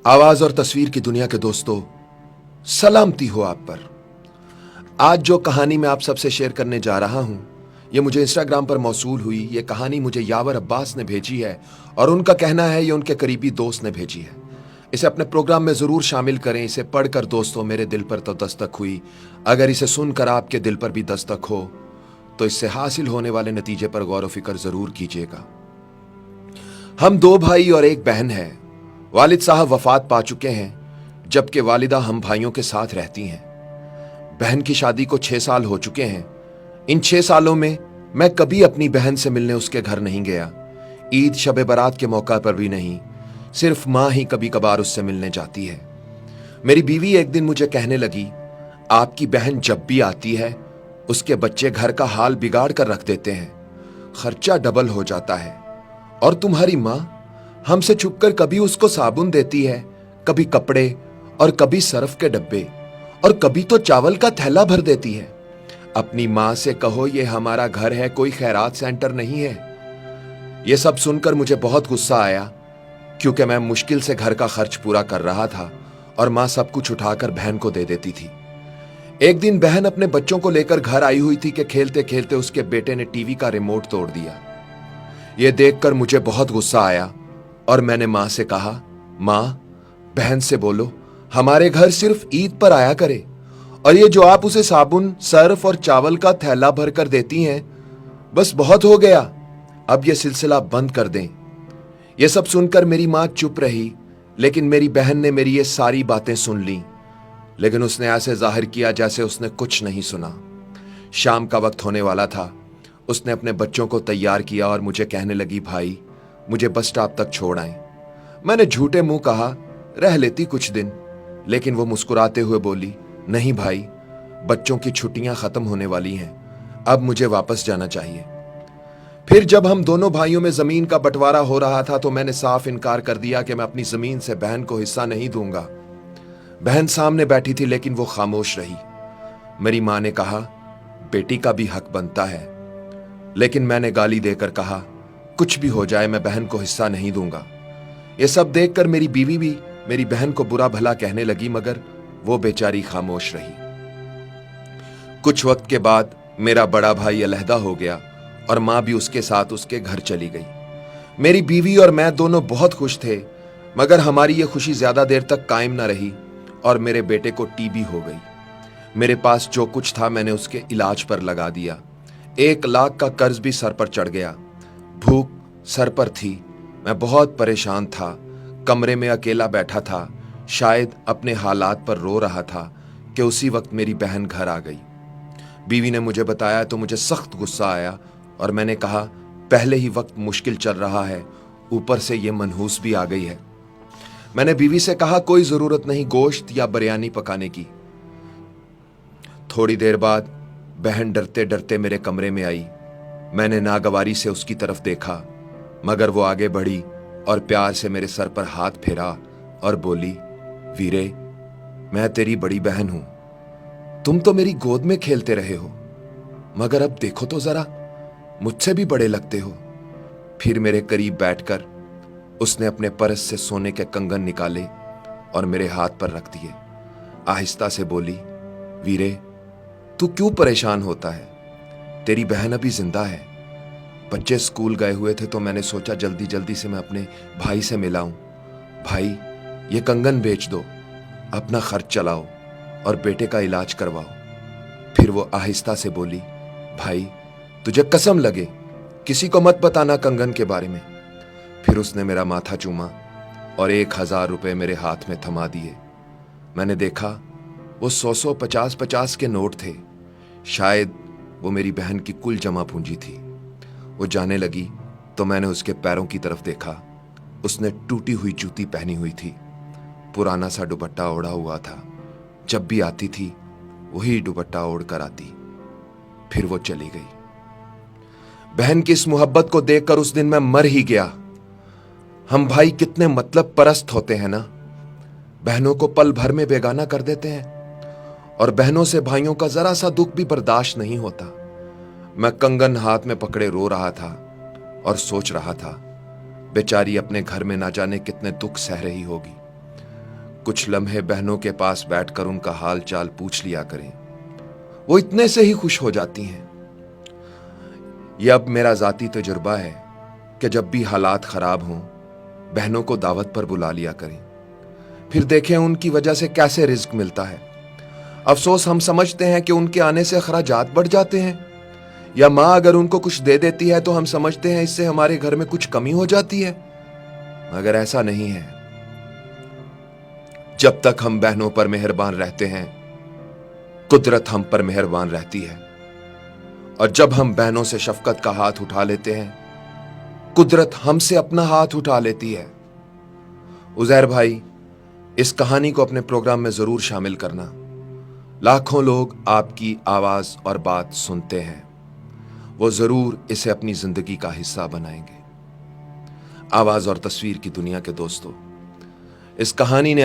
आवाज और तस्वीर की दुनिया के दोस्तों, सलामती हो आप पर। आज जो कहानी मैं आप सबसे शेयर करने जा रहा हूं, ये मुझे इंस्टाग्राम पर मौसूल हुई। ये कहानी मुझे यावर अब्बास ने भेजी है और उनका कहना है ये उनके करीबी दोस्त ने भेजी है। इसे अपने प्रोग्राम में जरूर शामिल करें। इसे पढ़कर दोस्तों मेरे दिल पर तो दस्तक हुई। अगर इसे सुनकर आपके दिल पर भी दस्तक हो तो इससे हासिल होने वाले नतीजे पर गौर व फिक्र जरूर कीजिएगा। हम दो भाई और एक बहन है। वालिद साहब वफात पा चुके हैं, जबकि वालिदा हम भाइयों के साथ रहती हैं। बहन की शादी को 6 साल हो चुके हैं। इन 6 सालों में मैं कभी अपनी बहन से मिलने उसके घर नहीं गया। ईद शब बारात के मौका पर भी नहीं। सिर्फ माँ ही कभी कभार उससे मिलने जाती है। मेरी बीवी एक दिन मुझे कहने लगी, आपकी बहन जब भी आती है उसके बच्चे घर का हाल बिगाड़ कर रख देते हैं, खर्चा डबल हो जाता है। और तुम्हारी माँ हमसे छुपकर कभी उसको साबुन देती है, कभी कपड़े और कभी सर्फ के डब्बे और कभी तो चावल का थैला भर देती है। अपनी माँ से कहो ये हमारा घर है, कोई खैरात सेंटर नहीं है। ये सब सुनकर मुझे बहुत गुस्सा आया, क्योंकि मैं मुश्किल से घर का खर्च पूरा कर रहा था और माँ सब कुछ उठाकर बहन को दे देती थी। एक दिन बहन अपने बच्चों को लेकर घर आई हुई थी कि खेलते खेलते उसके बेटे ने टीवी का रिमोट तोड़ दिया। यह देखकर मुझे बहुत गुस्सा आया और मैंने माँ से कहा, माँ, बहन से बोलो हमारे घर सिर्फ ईद पर आया करे, और ये जो आप उसे साबुन, सर्फ और चावल का थैला भर कर देती हैं, बस बहुत हो गया। अब यह सिलसिला बंद कर दें। यह सब सुनकर मेरी माँ चुप रही, लेकिन मेरी बहन ने मेरी ये सारी बातें सुन ली, लेकिन उसने ऐसे जाहिर किया जैसे उसने कुछ नहीं सुना। शाम का वक्त होने वाला था। उसने अपने बच्चों को तैयार किया और मुझे कहने लगी, भाई मुझे बस स्टॉप तक छोड़ आए। मैंने झूठे मुंह कहा, रह लेती कुछ दिन, लेकिन वो मुस्कुराते हुए बोली, नहीं भाई, बच्चों की छुट्टियां खत्म होने वाली हैं, अब मुझे वापस जाना चाहिए। फिर जब हम दोनों भाइयों में जमीन का बंटवारा हो रहा था तो मैंने साफ इनकार कर दिया कि मैं अपनी जमीन से बहन को हिस्सा नहीं दूंगा। बहन सामने बैठी थी लेकिन वो खामोश रही। मेरी मां ने कहा, बेटी का भी हक बनता है, लेकिन मैंने गाली देकर कहा, कुछ भी हो जाए मैं बहन को हिस्सा नहीं दूंगा। ये सब देखकर मेरी बीवी भी मेरी बहन को बुरा भला कहने लगी, मगर वो बेचारी खामोश रही। कुछ वक्त के बाद मेरा बड़ा भाई अलहदा हो गया और मां भी उसके साथ उसके घर चली गई। मेरी बीवी और मैं दोनों बहुत खुश थे, मगर हमारी ये खुशी ज्यादा देर तक कायम न रही और मेरे बेटे को टीबी हो गई। मेरे पास जो कुछ था मैंने उसके इलाज पर लगा दिया। 1 लाख का कर्ज भी सर पर चढ़ गया। भूख सर पर थी। मैं बहुत परेशान था। कमरे में अकेला बैठा था, शायद अपने हालात पर रो रहा था कि उसी वक्त मेरी बहन घर आ गई। बीवी ने मुझे बताया तो मुझे सख्त गुस्सा आया और मैंने कहा, पहले ही वक्त मुश्किल चल रहा है, ऊपर से ये मनहूस भी आ गई है। मैंने बीवी से कहा, कोई जरूरत नहीं गोश्त या बिरयानी पकाने की। थोड़ी देर बाद बहन डरते डरते मेरे कमरे में आई। मैंने नागवारी से उसकी तरफ देखा, मगर वो आगे बढ़ी और प्यार से मेरे सर पर हाथ फेरा और बोली, वीरे, मैं तेरी बड़ी बहन हूं। तुम तो मेरी गोद में खेलते रहे हो, मगर अब देखो तो जरा, मुझसे भी बड़े लगते हो। फिर मेरे करीब बैठकर उसने अपने पर्स से सोने के कंगन निकाले और मेरे हाथ पर रख दिए। आहिस्ता से बोली, वीरे, तू क्यों परेशान होता है? तेरी बहन अभी जिंदा है। बच्चे स्कूल गए हुए थे तो मैंने सोचा जल्दी जल्दी से मैं अपने भाई से मिलाऊं। भाई, ये कंगन बेच दो, अपना खर्च चलाओ और बेटे का इलाज करवाओ। फिर वो आहिस्ता से बोली, भाई तुझे कसम लगे किसी को मत बताना कंगन के बारे में। फिर उसने मेरा माथा चूमा और 1000 रुपए मेरे हाथ में थमा दिए। मैंने देखा वो 100 50 के नोट थे। शायद वो मेरी बहन की कुल जमा पूंजी थी। वो जाने लगी तो मैंने उसके पैरों की तरफ देखा। उसने टूटी हुई जूती पहनी हुई थी, पुराना सा दुपट्टा ओढ़ा हुआ था। जब भी आती थी वही दुपट्टा ओढ़ कर आती। फिर वो चली गई। बहन की इस मोहब्बत को देखकर उस दिन मैं मर ही गया। हम भाई कितने मतलब परस्त होते हैं ना। बहनों को पल भर में बेगाना कर देते हैं और बहनों से भाइयों का जरा सा दुख भी बर्दाश्त नहीं होता। मैं कंगन हाथ में पकड़े रो रहा था और सोच रहा था, बेचारी अपने घर में ना जाने कितने दुख सह रही होगी। कुछ लम्हे बहनों के पास बैठकर उनका हाल चाल पूछ लिया करें, वो इतने से ही खुश हो जाती हैं। यह अब मेरा जाती तजुर्बा है कि जब भी हालात खराब हों बहनों को दावत पर बुला लिया करें, फिर देखें उनकी वजह से कैसे रिज्क मिलता है। अफसोस हम समझते हैं कि उनके आने से अखराजात बढ़ जाते हैं, या माँ अगर उनको कुछ दे देती है तो हम समझते हैं इससे हमारे घर में कुछ कमी हो जाती है, मगर ऐसा नहीं है। जब तक हम बहनों पर मेहरबान रहते हैं कुदरत हम पर मेहरबान रहती है, और जब हम बहनों से शफकत का हाथ उठा लेते हैं कुदरत हमसे अपना हाथ उठा लेती है। उजैर भाई, इस कहानी को अपने प्रोग्राम में जरूर शामिल करना। लाखों लोग आपकी आवाज और बात सुनते हैं, वो जरूर इसे अपनी जिंदगी का हिस्सा बनाएंगे। आवाज और तस्वीर की दुनिया के दोस्तों, इस कहानी ने